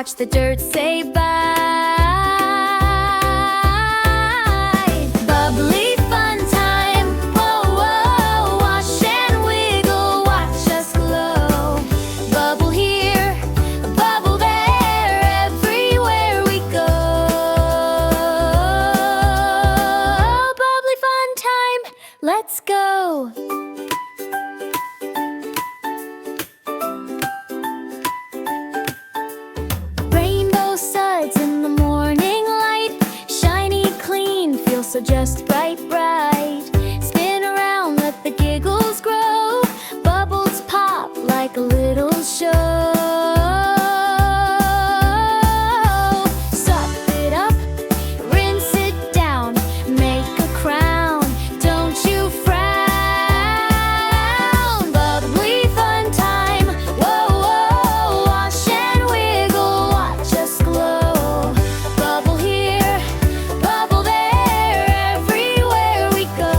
watch the dirt say bye. Bubbly fun time, whoa, whoa. Wash and wiggle, watch us glow. Bubble here, bubble there, everywhere we go. Bubbly fun time, let's go. Suds in the morning light, shiny, clean, feel so just bright, bright. Spin around, let the giggles grow. Bubbles pop like a little show. Suck it up, rinse it down, make a crown. Don't you frown. Bubbly fun time, whoa, whoa. Wash and wiggle, watch us glow. Bubble here, bubble there, everywhere we go.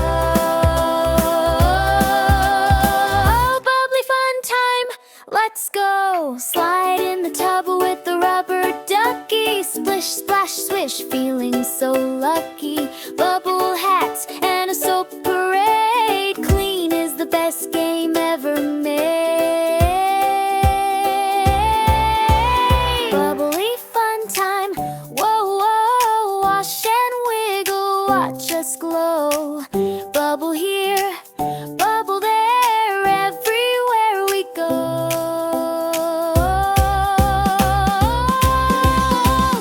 Bubbly fun time, let's go. Slide in the tub with the rubber ducky. Splish, splash, swish, feeling so lucky. Bubble hats and a soap parade. Clean is the best game ever made. Bubbly fun time, whoa, whoa. Wash and wiggle, watch us glow. Bubble here, bubble there, everywhere we go.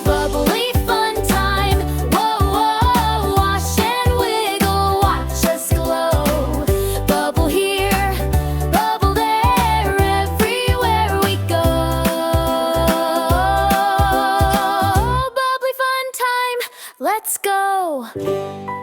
Bubbly fun time, whoa, whoa. Wash and wiggle, watch us glow. Bubble here, bubble there, everywhere we go. Bubbly fun time, let's go.